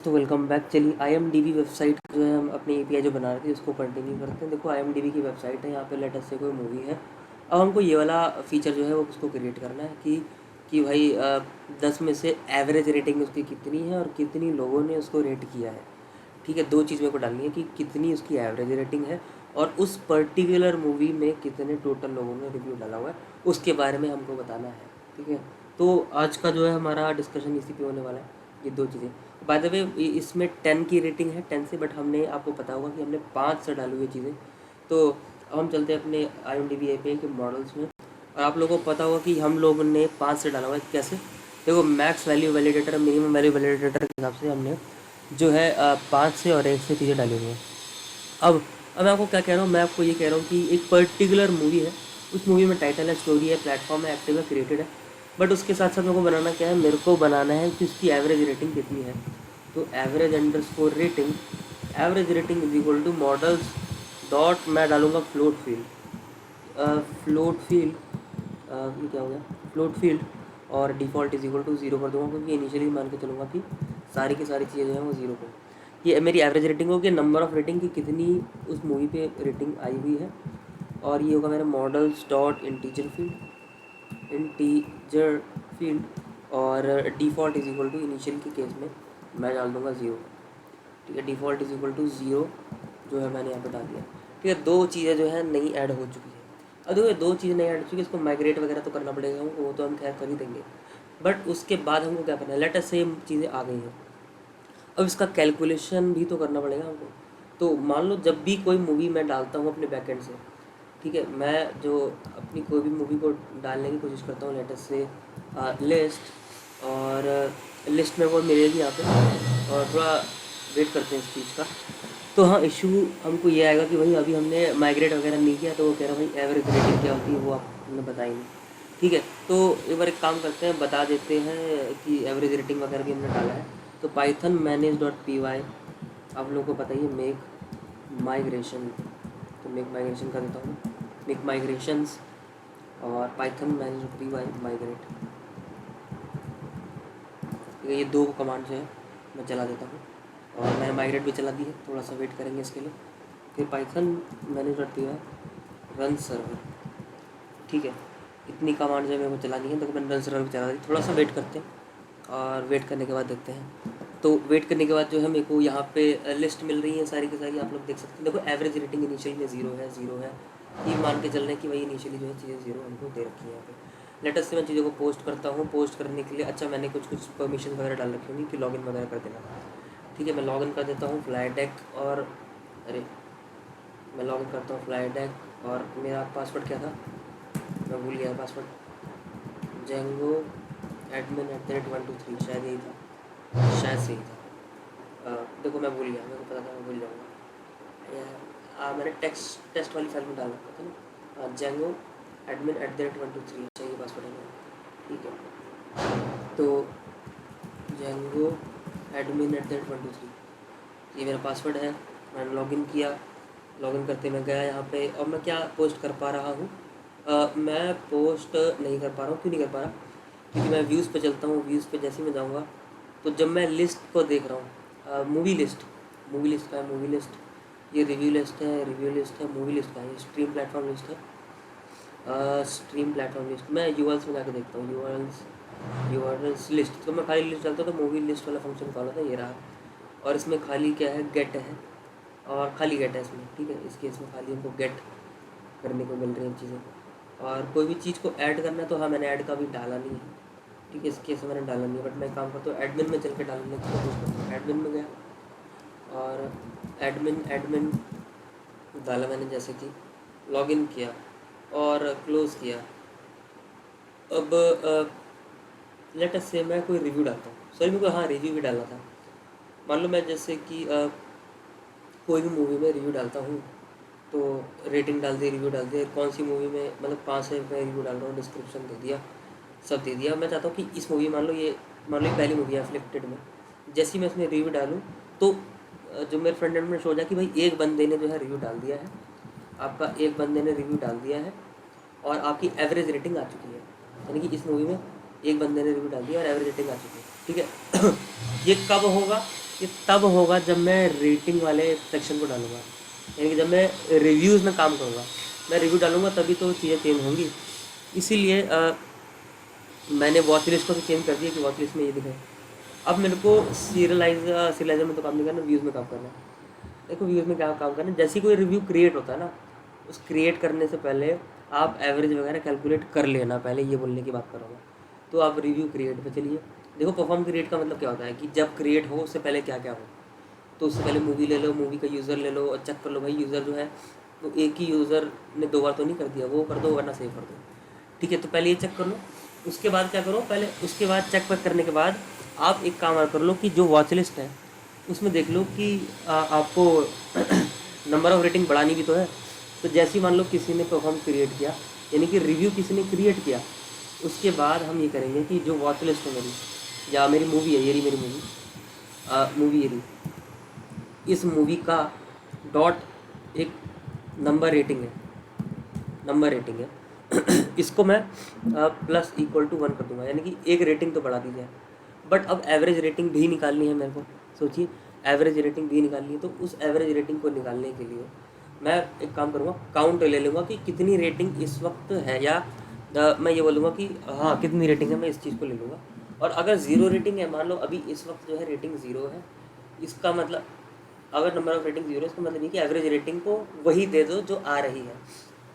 तो welcome back. चलिए IMDb website जो है हम अपनी API जो बना रहे थे उसको कंटिन्यू करते हैं। देखो IMDb की वेबसाइट है, यहाँ पे लेटेस्ट से कोई मूवी है। अब हमको ये वाला फीचर जो है वो उसको क्रिएट करना है कि भाई 10 में से एवरेज रेटिंग उसकी कितनी है और कितनी लोगों ने उसको रेट किया है। ठीक है, दो चीज़ मेरे को डालनी है कि कितनी उसकी एवरेज रेटिंग है और उस पर्टिकुलर मूवी में कितने टोटल लोगों ने रिव्यू डाला हुआ है उसके बारे में हमको बताना है। ठीक है, तो आज का जो है हमारा डिस्कशन इसी पे होने वाला है, ये दो चीज़ें। बाय द वे इसमें 10 की रेटिंग है, 10 से, बट हमने आपको पता होगा कि हमने 5 से डाली हुई चीज़ें। तो अब हम चलते हैं अपने IMDb API के मॉडल्स में, और आप लोगों को पता होगा कि हम लोगों ने 5 से डाला हुआ है। कैसे? देखो, max value validator, minimum value validator के हिसाब से हमने जो है 5 से और 1 से चीज़ें डाली हुई हैं। अब अब मैं आपको क्या कह रहा हूँ, मैं आपको ये कह रहा हूँ कि एक पर्टिकुलर मूवी है, उस मूवी में टाइटल है, स्टोरी है, प्लेटफॉर्म है, एक्टिव है, क्रिएटेड है, बट उसके साथ साथ मेरे को बनाना क्या है, मेरे को बनाना है कि उसकी एवरेज रेटिंग कितनी है। तो average underscore rating, average rating is equal to models dot, मैं डालूंगा फ्लोट फील्ड, फ्लोट फील्ड, ये क्या हो गया, फ्लोट फील्ड, और डिफ़ॉल्ट इज इक्वल टू 0 कर दूंगा, क्योंकि इनिशियली मान के चलूँगा कि सारी की सारी चीज़ें जो हैं वो 0 पे। ये मेरी एवरेज रेटिंग होगी, नंबर ऑफ़ रेटिंग की कितनी उस मूवी पे रेटिंग आई हुई है। और ये होगा मेरा मॉडल्स डॉट इंटीजर फील्ड, और default is equal to, initial के केस में मैं डाल दूँगा 0। ठीक है, डिफ़ॉल्ट इज इक्वल टू 0 जो है मैंने यहाँ पे डाल दिया। ठीक है, दो चीज़ें जो है नई ऐड हो चुकी है। अब देखो, ये दो चीज़ें नई ऐड हो चुकी है, इसको माइग्रेट वगैरह तो करना पड़ेगा हमको, वो तो हम खैर कर ही देंगे, बट उसके बाद हमको क्या करना है, लेट अस से चीज़ें आ गई हैं, अब इसका कैलकुलेशन भी तो करना पड़ेगा हमको। तो मान लो जब भी कोई मूवी मैं डालता हूँ अपने बैकएंड से, ठीक है, मैं जो अपनी कोई भी मूवी को डालने की कोशिश करता हूँ, लेट अस से लिस्ट, और लिस्ट में वो मिलेगी यहाँ पे, और थोड़ा वेट करते हैं इस चीज़ का। तो हाँ, इशू हमको ये आएगा कि भाई अभी हमने माइग्रेट वगैरह नहीं किया, तो वो कह रहा भाई एवरेज रेटिंग क्या होती है वो आपने बताई नहीं। ठीक है, तो एक बार एक काम करते हैं, बता देते हैं कि एवरेज रेटिंग वगैरह भी हमने डाला है। तो पाइथन मैनेज डॉट py, आप लोगों को पता ही है, मेक माइग्रेशन, तो मेक माइग्रेशन कर देता हूँ, मेक माइग्रेशंस, और Python manage dot py migrate. ठीक है, ये दो कमांड जो है मैं चला देता हूँ, और मैंने माइग्रेट भी चला दी है, थोड़ा सा वेट करेंगे इसके लिए। फिर Python manage dot py run server. ठीक है, इतनी कमांड जो है मेरे को चलानी है, तो मैंने रन सर्वर भी चला दी। थोड़ा सा वेट करते हैं, और वेट करने के बाद देखते हैं। तो वेट करने के बाद जो है मेरे को यहाँ पे लिस्ट मिल रही है सारी की सारी, आप लोग देख सकते हैं। देखो, एवरेज रेटिंग इनिशियल में 0 है, 0 है, ये मान के चल रहे हैं कि भाई इनिशियली जो है चीज़ें 0 हमको दे रखी है यहाँ पे। लेटेस्ट से मैं चीज़ों को पोस्ट करता हूँ, पोस्ट करने के लिए अच्छा मैंने कुछ परमिशन वगैरह डाल रखी होंगी कि लॉगिन वगैरह कर देना। ठीक है, मैं लॉगिन कर देता हूँ फ्लाई डेक, और अरे, मैं लॉगिन करता हूँ फ्लाई डेक, और मेरा पासवर्ड क्या था, मैं भूल गया पासवर्ड, जेंगो admin@123, शायद यही था, शायद सही था। देखो, मैं भूल गया, मेरे को पता था मैं भूल जाऊँगा। मैंने टेस्ट वाली फाइल में डाल रखा था ना, जेंगो admin@123, चाहिए पासवर्ड है मेरा। ठीक है, तो जेंगो admin@123, ये मेरा पासवर्ड है। मैंने लॉगिन किया, लॉगिन करते मैं गया यहाँ पे, और मैं क्या पोस्ट कर पा रहा हूँ, मैं पोस्ट नहीं कर पा रहा हूँ। क्यों नहीं कर पा रहा? क्योंकि मैं व्यूज़ पे चलता हूँ, व्यूज़ पे जैसे ही मैं जाऊँगा, तो जब मैं लिस्ट को देख रहा हूँ, मूवी लिस्ट का है, मूवी लिस्ट, ये रिव्यू लिस्ट है, रिव्यू लिस्ट है, मूवी लिस्ट का है, स्ट्रीम प्लेटफॉर्म लिस्ट है, स्ट्रीम प्लेटफॉर्म लिस्ट। मैं यूआरएल्स में जाकर देखता हूँ, यूआरएल्स लिस्ट, तो मैं खाली लिस्ट डालता हूँ, तो मूवी लिस्ट वाला फंक्शन कॉल होता है, ये रहा। और इसमें खाली क्या है, गेट है, और खाली गेट है इसमें। ठीक है, इस केस में खाली हमको गेट करने को मिल रही हैं चीज़ें, और कोई भी चीज़ को ऐड करना है तो हाँ, मैंने ऐड का भी डाला नहीं है। ठीक है, इस केस में मैंने डाला नहीं है, बट मैं काम करता हूँ एडमिन में चल के डालने की कोशिश करता हूँ। एडमिन में गया, और एडमिन डाला मैंने, जैसे कि लॉगिन किया और क्लोज़ किया। अब लेट अस से मैं कोई रिव्यू डालता हूँ, सॉरी मेरे को हाँ रिव्यू भी डालना था। मान लो मैं जैसे कि कोई भी मूवी में रिव्यू डालता हूँ, तो रेटिंग डाल दी, रिव्यू डाल दिया, कौन सी मूवी में, मतलब 5 से मैं रिव्यू डाल रहा हूँ, डिस्क्रिप्शन दे दिया, सब दे दिया। मैं चाहता हूँ कि इस मूवी, मान लो ये पहली मूवी है अफ्लिक्टेड में, जैसे ही मैं इसमें रिव्यू डालूँ, तो जो मेरे फ्रेंड में शो हो जाए कि भाई एक बंदे ने जो है रिव्यू डाल दिया है, आपका एक बंदे ने रिव्यू डाल दिया है, और आपकी एवरेज रेटिंग आ चुकी है, यानी कि इस मूवी में एक बंदे ने रिव्यू डाल दिया और एवरेज रेटिंग आ चुकी है। ठीक है, ये कब होगा? ये तब होगा जब मैं रेटिंग वाले सेक्शन को डालूंगा, यानी कि जब मैं रिव्यूज़ में काम करूँगा, मैं रिव्यू डालूंगा तभी तो चीज़ें चेंज होंगी। इसीलिए मैंने वॉच लिस्ट को तो चेंज कर दिया कि वॉच लिस्ट में ये दिखे। अब मेरे को सीरियलाइजर में तो काम नहीं करना, व्यूज़ में काम करना है। देखो व्यूज़ में क्या काम करना है, जैसे कोई रिव्यू क्रिएट होता है ना, उस क्रिएट करने से पहले आप एवरेज वगैरह कैलकुलेट कर लेना, पहले ये बोलने की बात करूँगा। तो आप रिव्यू क्रिएट पे चलिए। देखो परफॉर्म क्रिएट का मतलब क्या होता है कि जब क्रिएट हो उससे पहले क्या क्या हो। तो उससे पहले मूवी ले लो, मूवी का यूज़र ले लो और चेक कर लो भाई यूज़र जो है वो एक ही यूज़र ने 2 बार तो नहीं कर दिया, वो कर दो वरना सेव कर दो। ठीक है, तो पहले ये चेक कर लो। उसके बाद क्या करो, पहले उसके बाद चेक वेक करने के बाद आप एक काम और कर लो कि जो वॉच लिस्ट है उसमें देख लो कि आपको नंबर ऑफ़ रेटिंग बढ़ानी भी तो है। तो जैसे ही मान लो किसी ने परफॉर्म क्रिएट किया, यानी कि रिव्यू किसी ने क्रिएट किया, उसके बाद हम ये करेंगे कि जो वॉच लिस्ट है मेरी, या मेरी मूवी है, ये रही मेरी मूवी ये रही, इस मूवी का डॉट एक नंबर रेटिंग है इसको मैं प्लस इक्वल टू 1 कर दूंगा, यानी कि एक रेटिंग तो बढ़ा दी जाए। बट अब एवरेज रेटिंग भी निकालनी है मेरे को। सोचिए, एवरेज रेटिंग भी निकालनी है, तो उस एवरेज रेटिंग को निकालने के लिए मैं एक काम करूँगा, काउंट ले लूँगा कि कितनी रेटिंग इस वक्त है, या मैं ये बोलूँगा कि हाँ कितनी रेटिंग है, मैं इस चीज़ को ले लूँगा। और अगर ज़ीरो रेटिंग है, मान लो अभी इस वक्त जो है रेटिंग ज़ीरो है, इसका मतलब अगर नंबर ऑफ़ रेटिंग ज़ीरो है इसका मतलब ये कि एवरेज रेटिंग को वही दे दो जो आ रही है।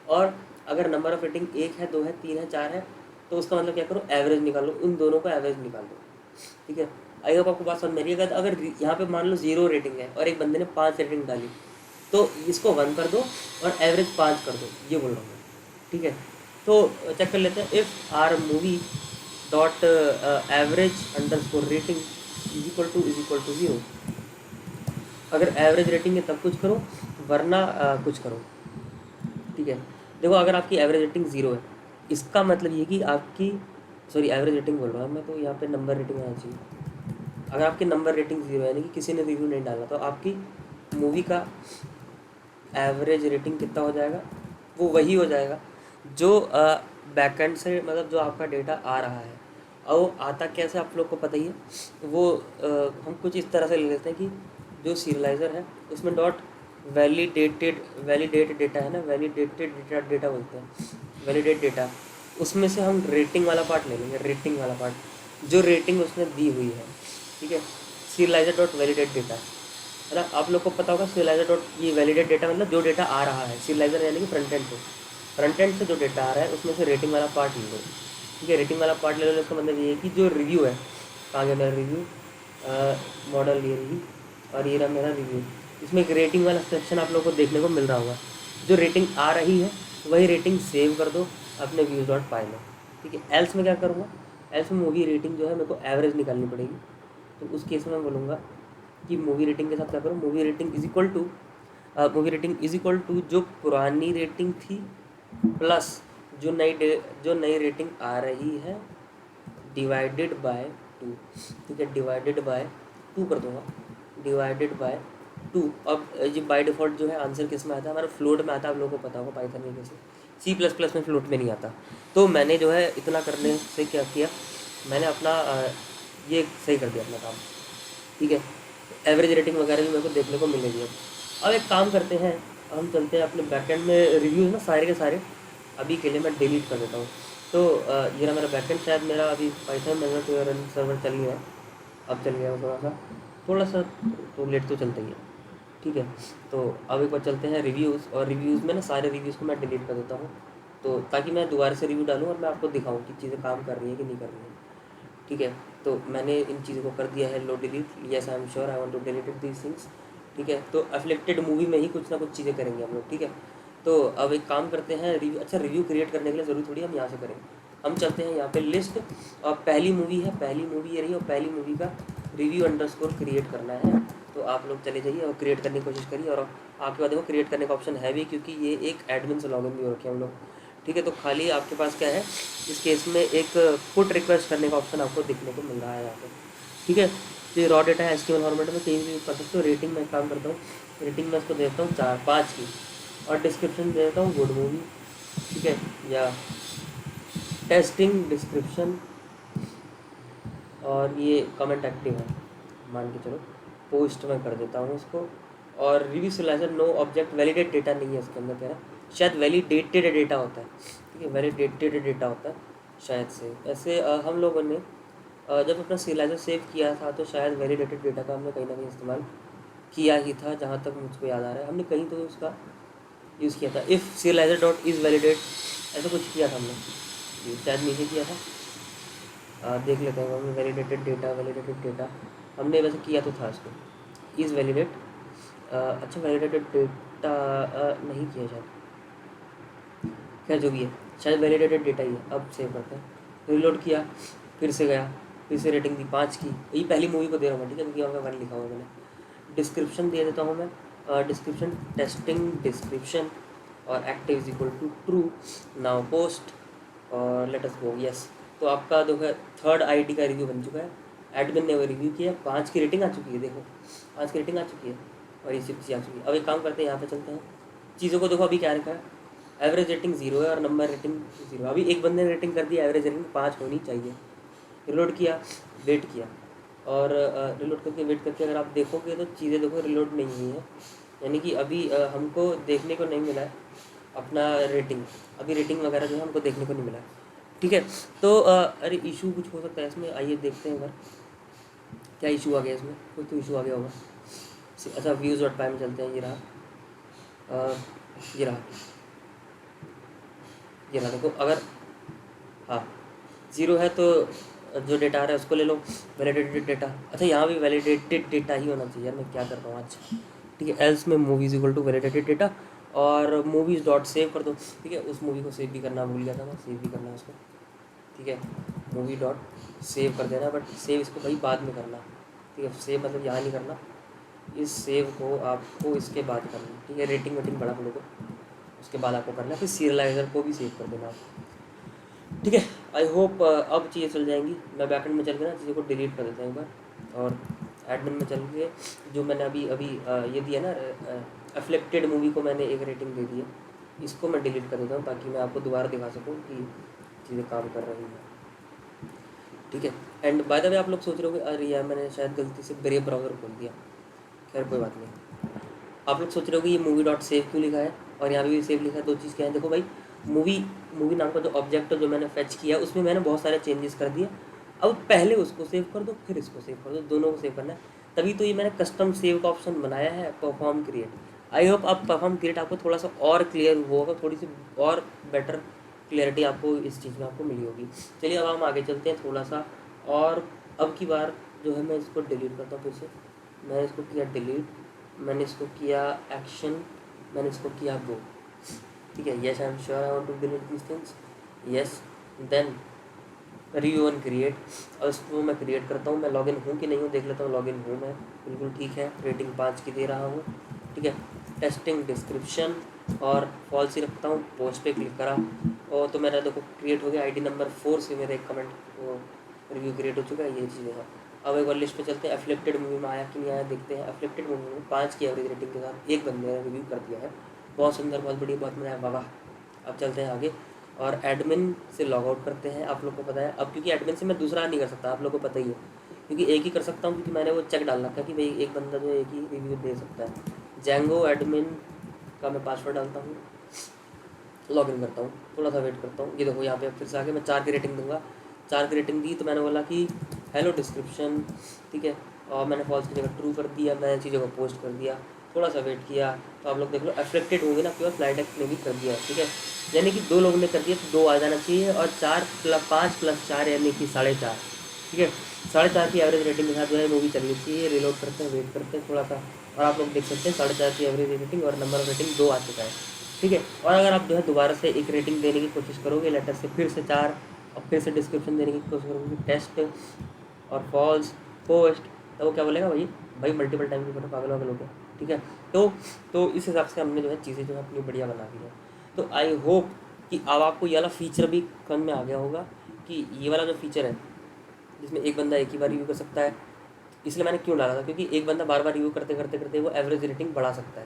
और अगर नंबर ऑफ़ रेटिंग 1 है, 2 है, 3 है, 4 है, तो उसका मतलब क्या करो, एवरेज निकालो, इन दोनों का एवरेज निकाल दो। ठीक है, आई होप आपको बात समझ में आ रही है। अगर यहाँ पे मान लो 0 रेटिंग है और एक बंदे ने 5 रेटिंग डाली, तो इसको 1 कर दो और एवरेज 5 कर दो, ये बोल रहा हूँ मैं। ठीक है, तो चेक कर लेते हैं। If r movie dot average underscore rating is equal to 0, अगर एवरेज रेटिंग है तब कुछ करो, वरना कुछ करो। ठीक है, देखो अगर आपकी एवरेज रेटिंग 0 है, इसका मतलब ये कि आपकी, सॉरी एवरेज रेटिंग बोल रहा हूँ मैं, तो यहाँ पे नंबर रेटिंग आना चाहिए। अगर आपकी नंबर रेटिंग 0 है, यानी कि किसी ने रिव्यू नहीं डाला, तो आपकी मूवी का एवरेज रेटिंग कितना हो जाएगा, वो वही हो जाएगा जो बैकएंड से, मतलब जो आपका डेटा आ रहा है। और वो आता कैसे आप लोग को पता ही है, वो हम कुछ इस तरह से ले लेते हैं कि जो सीरियलाइज़र है उसमें डॉट वैलिडेट डेटा है ना, डेटा बोलते हैं, वैलिडेट डेटा, उसमें से हम रेटिंग वाला पार्ट ले लेंगे, रेटिंग वाला पार्ट जो रेटिंग उसने दी हुई है। ठीक है, सीरियलाइज़र डॉट वैलिडेट डेटा है ना, आप लोग को पता होगा। सीरियलाइज़र डॉट ये वैलिडेट डेटा मतलब जो डेटा आ रहा है, सीरियलाइज़र यानी कि फ्रंट एंड से जो डेटा आ रहा है उसमें से रेटिंग वाला पार्ट ले लो। ठीक है, रेटिंग वाला पार्ट ले लो, इसका मतलब ये है कि जो रिव्यू है, कहाँ गया मेरा रिव्यू, मॉडल ये रही और ये रहा मेरा रिव्यू। इसमें एक रेटिंग वाला सेक्शन आप लोगों को देखने को मिल रहा होगा। जो रेटिंग आ रही है वही रेटिंग सेव कर दो अपने व्यूज़ डॉट पाई में। ठीक है, एल्स में क्या करूँगा, एल्स में मूवी रेटिंग जो है मेरे को एवरेज निकालनी पड़ेगी। तो उस केस में मैं बोलूँगा कि मूवी रेटिंग के साथ क्या करो, movie rating is equal to जो पुरानी रेटिंग थी प्लस जो नई रेटिंग आ रही है डिवाइडेड बाय 2। ठीक है, डिवाइडेड बाय 2 कर दूँगा, डिवाइडेड बाय 2। अब ये बाय डिफ़ॉल्ट जो है आंसर किस में आता है, हमारा फ्लोट में आता है, आप लोगों को पता होगा पाइथन में कैसे, C++ में फ्लोट में नहीं आता। तो मैंने जो है इतना करने से क्या किया, मैंने अपना ये सही कर दिया अपना काम। ठीक है, एवरेज रेटिंग वगैरह भी मेरे को देखने को मिलेगी। अब एक काम करते हैं, हम चलते हैं अपने बैकएंड में, रिव्यूज़ ना सारे के सारे अभी के लिए मैं डिलीट कर देता हूँ। तो ये रहा मेरा बैकएंड, शायद मेरा अभी पाइथन में सर्वर चल गया है, अब चल गया है थोड़ा सा तो लेट तो चलता ही है। ठीक है, तो अब एक बार चलते हैं रिव्यूज़, और रिव्यूज़ में ना सारे रिव्यूज़ को मैं डिलीट कर देता हूँ, तो ताकि मैं दोबारा से रिव्यू डालूँ और मैं आपको दिखाऊँ कि चीज़ें काम कर रही हैं कि नहीं कर रही हैं। ठीक है, तो मैंने इन चीज़ों को कर दिया है लो delete, yes I am sure I want to delete these things. ठीक है, तो अफेक्टेड मूवी में ही कुछ ना कुछ चीज़ें करेंगे हम लोग। ठीक है, तो अब एक काम करते हैं, रिव्यू, अच्छा रिव्यू क्रिएट करने के लिए ज़रूरी थोड़ी हम यहाँ से करेंगे, हम चलते हैं यहाँ पे लिस्ट, और पहली मूवी है, पहली मूवी ये रही, और पहली मूवी का रिव्यू अंडरस्कोर क्रिएट करना है। तो आप लोग चले जाइए और क्रिएट करने की कोशिश करिए, और आपके बाद देखो क्रिएट करने का ऑप्शन है भी, क्योंकि ये एक एडमिन से लॉगिन भी हो रखे हैं हम लोग। ठीक है, तो खाली आपके पास क्या है, इस केस में एक पुट रिक्वेस्ट करने का ऑप्शन आपको दिखने को मिल रहा है यहाँ पे। ठीक है, तो ये रॉ डेटा है एचटीएमएल फॉर्मेट में कहीं भी कर सकते हो। रेटिंग में काम करता हूँ, रेटिंग में इसको देता हूँ 4-5 की, और डिस्क्रिप्शन दे देता हूँ गुड मूवी। ठीक है, या टेस्टिंग डिस्क्रिप्शन, और ये कमेंट एक्टिव है मान के चलो। पोस्ट में कर देता हूँ उसको। और review selection no object validate data नहीं है इसके अंदर, कह रहा है शायद वैलिडेटेड डेटा होता है, ठीक है, वैलिडेटेड डेटा होता है शायद से। ऐसे हम लोगों ने जब अपना सीरियलाइजर सेव किया था तो शायद वैलिडेटेड डेटा का हमने कहीं ना कहीं इस्तेमाल किया ही था, जहाँ तक मुझको याद आ रहा है हमने कहीं तो उसका यूज़ किया था। If serialiser dot is validate ऐसा कुछ किया था हमने, ये शायद नीचे किया था। देख लेते हैं हमने वैलिडेटेड डेटा हमने वैसे किया तो था इसको, इज़ वैलिडेट। अच्छा वैलिडेटेड डेटा नहीं किया शायद, खैर जो भी है शायद वैलिडेटेड डेटा ही है। अब सेव करते हैं, रिलोड किया, फिर से गया, फिर से रेटिंग दी 5 की। ये पहली मूवी को दे रहा हूँ मैं, ठीक है, क्योंकि यहाँ पे 1 लिखा हुआ है मैंने। डिस्क्रिप्शन दे देता हूँ मैं, डिस्क्रिप्शन टेस्टिंग डिस्क्रिप्शन और active is equal to true. Now post और लेट अस गो, यस। तो आपका जो है 3rd आईडी का रिव्यू बन चुका है, एडमिन ने वो रिव्यू किया, 5 की रेटिंग आ चुकी है, देखो 5 की रेटिंग आ चुकी है और ये 6 आ चुकी है। अब एक काम करते हैं, यहाँ पे चलते हैं चीज़ों को, देखो अभी क्या रखा है, एवरेज रेटिंग 0 है और नंबर रेटिंग 0। अभी एक बंदे ने रेटिंग कर दी, एवरेज रेटिंग 5 होनी चाहिए। रिलोड किया, वेट किया और रिलोड करके वेट करके अगर आप देखोगे तो चीज़ें देखो रिलोड नहीं हुई है, यानी कि अभी हमको देखने को नहीं मिला है अपना रेटिंग, अभी रेटिंग वगैरह जो है हमको देखने को नहीं मिला है, ठीक है। तो अरे इशू कुछ हो सकता है इसमें, आइए देखते हैं एक बार क्या इशू आ गया इसमें, कोई तो इशू आ गया होगा। अच्छा व्यूज़ डॉट पाई में चलते हैं, ये रहा ये रहा ये रहा, देखो अगर हाँ 0 है तो जो डेटा आ रहा है उसको ले लो, वैलिडेटेड डेटा। अच्छा यहाँ भी वैलिडेटेड डेटा ही होना चाहिए यार, मैं क्या कर रहा हूँ आज, ठीक है। एल्स में movies equal to validated data और मूवीज़ डॉट सेव कर दो, ठीक है। उस मूवी को सेव भी करना भूल गया था मैं, सेव भी करना है उसको, ठीक है। मूवी डॉट सेव कर देना, बट सेव इसको भाई बाद में करना, ठीक है। सेव मतलब यहाँ नहीं करना, इस सेव को आपको इसके बाद करना, ठीक है। रेटिंग वेटिंग बड़ा बोलोगे उसके बाद आपको करना है, फिर सीरियलाइजर को भी सेव कर देना आप, ठीक है। आई होप अब चीज़ें चल जाएंगी। मैं बैकएंड में चल के ना चीज़ों को डिलीट कर देता हूँ एक बार, और एडमिन में चल के जो मैंने अभी अभी ये दिया ना अफ्लेक्टेड मूवी को मैंने एक रेटिंग दे दी है, इसको मैं डिलीट कर देता हूँ ताकि मैं आपको दोबारा दिखा सकूँ कि चीज़ें काम कर रही हैं, ठीक है। एंड बाय द वे आप लोग सोच रहे होंगे अरे यार मैंने शायद गलती से ब्रेव ब्राउज़र खोल दिया, खैर कोई बात नहीं। आप लोग सोच रहे हो कि ये मूवी डॉट सेव क्यों लिखा है और यहाँ भी सेव लिखा है, 2 चीज़ क्या है, देखो भाई मूवी मूवी नाम का जो ऑब्जेक्ट जो मैंने फेच किया उसमें मैंने बहुत सारे चेंजेस कर दिए। अब पहले उसको सेव कर दो फिर इसको सेव कर दो, दोनों को सेव करना है, तभी तो ये मैंने कस्टम सेव का ऑप्शन बनाया है, परफॉर्म क्रिएट। आई होप आप परफॉर्म क्रिएट आपको थोड़ा सा और क्लियर हुआ होगा, थोड़ी सी और बेटर क्लियरिटी आपको इस चीज़ में आपको मिली होगी। चलिए अब हम आगे चलते हैं थोड़ा सा, और अब की बार जो है मैं इसको डिलीट करता हूँ फिर से। मैं इसको किया डिलीट, मैंने इसको किया एक्शन, मैंने इसको किया गो, ठीक है। Yes I am sure I want to delete this things, yes. Then review and create, और इसको मैं क्रिएट करता हूँ। मैं लॉगिन हूँ कि नहीं हूँ देख लेता हूँ, लॉगिन हूँ मैं, बिल्कुल ठीक है। रेटिंग 5 की दे रहा हूँ, ठीक है। टेस्टिंग डिस्क्रिप्शन और फॉल्स ही रखता हूँ, पोस्ट पे क्लिक करा और तो मेरा देखो क्रिएट हो गया। आईडी नंबर 4 से मेरा एक कमेंट वो रिव्यू क्रिएट हो चुका है, ये चीज़ें हैं। अब एक बार लिस्ट पे चलते हैं, एफ्लेक्टेड मूवी में आया कि नहीं आया देखते हैं। एफ्लेक्टेड मूवी में 5 की एवरेज रेटिंग के साथ एक बंदे ने रिव्यू कर दिया है, बहुत सुंदर, बहुत बढ़िया, बहुत मज़ा आया, वाह। अब चलते हैं आगे और एडमिन से लॉग आउट करते हैं। आप लोग को पता है अब, क्योंकि एडमिन से मैं दूसरा नहीं कर सकता, आप लोग को पता ही है, क्योंकि एक ही कर सकता हूँ, क्योंकि मैंने वो चेक डाल रखा है कि भाई एक बंदा जो एक ही रिव्यू दे सकता है। जैंगो एडमिन का मैं पासवर्ड डालता हूँ, लॉगिन करता हूँ, थोड़ा सा वेट करता हूँ। ये देखो यहाँ पे फिर से आके मैं 4 की रेटिंग दूंगा, 4 की रेटिंग दी तो मैंने बोला कि हेलो डिस्क्रिप्शन, ठीक है। और मैंने फॉल्स की जगह ट्रू कर दिया, मैंने चीज़ों को पोस्ट कर दिया, थोड़ा सा वेट किया तो आप लोग देख लो अफेक्टेड होंगे ना, केवल फ्लाइट एक्ट ने भी कर दिया, ठीक है। यानी कि 2 लोगों ने कर दिया तो 2 आ जाना चाहिए, और 5 + 4 यानी कि 4.5, ठीक है। 4.5 की एवरेज रेटिंग के साथ जो है मूवी चलनी चाहिए। रिलोड करते हैं, वेट करते हैं थोड़ा सा, और आप लोग देख सकते हैं 4.5 की एवरेज रेटिंग और नंबर ऑफ रेटिंग 2 आ चुका है, ठीक है। और अगर आप जो है दोबारा से एक रेटिंग देने की कोशिश करोगे लेटर से, फिर से 4, और फिर से डिस्क्रिप्शन देने की कोशिश करोगे, टेस्ट और फॉल्स पोस्ट, तो वो क्या बोलेगा भाई भाई मल्टीपल टाइम की पागल वागल हो गया, ठीक है। तो इस हिसाब से हमने जो है चीज़ें जो है अपनी बढ़िया बना दी है। तो आई होप कि अब आपको ये वाला फीचर भी समझ में आ गया होगा कि ये वाला जो फीचर है जिसमें एक बंदा एक ही बार रिव्यू कर सकता है, इसलिए मैंने क्यों डाला था, क्योंकि एक बंदा बार बार रिव्यू करते करते करते वो एवरेज रेटिंग बढ़ा सकता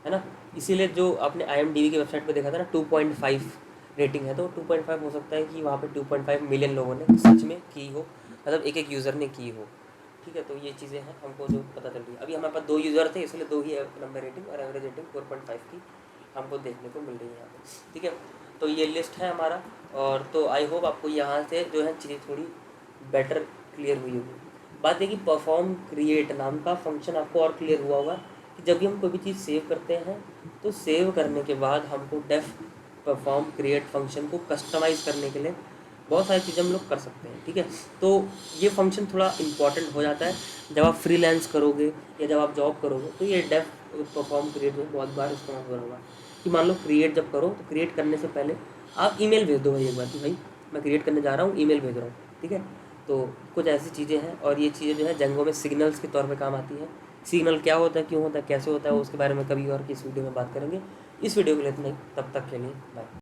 है ना। इसीलिए जो आपने IMDb की वेबसाइट पे देखा था ना 2.5 रेटिंग है, तो 2.5 हो सकता है कि वहाँ पे 2.5 मिलियन लोगों ने सच में की हो, मतलब एक एक यूज़र ने की हो, ठीक है, तो ये चीज़ें हैं हमको जो पता चल रही है। अभी हमारे पास 2 यूज़र थे, इसलिए 2 ही नंबर रेटिंग और एवरेज रेटिंग 4.5 की हमको देखने को मिल रही है यहाँ पे। ठीक है, तो ये लिस्ट है हमारा। और तो आई होप आपको यहाँ से जो है चीज़ें थोड़ी बेटर क्लियर हुई होगी। बात है कि परफॉर्म क्रिएट नाम का फंक्शन आपको और क्लियर हुआ होगा कि जब भी हम कोई भी चीज़ सेव करते हैं तो सेव करने के बाद हमको डेफ परफॉर्म क्रिएट फंक्शन को कस्टमाइज़ करने के लिए बहुत सारी चीज़ें हम लोग कर सकते हैं। ठीक है, तो ये फंक्शन थोड़ा इम्पॉर्टेंट हो जाता है जब आप फ्रीलांस करोगे या जब आप जॉब करोगे, तो ये डेफ परफॉर्म क्रिएट जो बहुत बार इस्तेमाल हो रहा होगा कि मान लो क्रिएट जब करो तो क्रिएट करने से पहले आप ईमेल भेज दो भाई एक बार कि भाई मैं क्रिएट करने जा रहा हूँ, ईमेल भेज रहा हूँ। ठीक है, तो कुछ ऐसी चीज़ें हैं और ये चीज़ें जो है जेंगो में सिग्नल्स के तौर पे काम आती हैं। सिग्नल क्या होता है, क्यों होता है, कैसे होता है, उसके बारे में कभी और किस वीडियो में बात करेंगे। इस वीडियो के लिए इतना ही, तब तक के लिए बाय।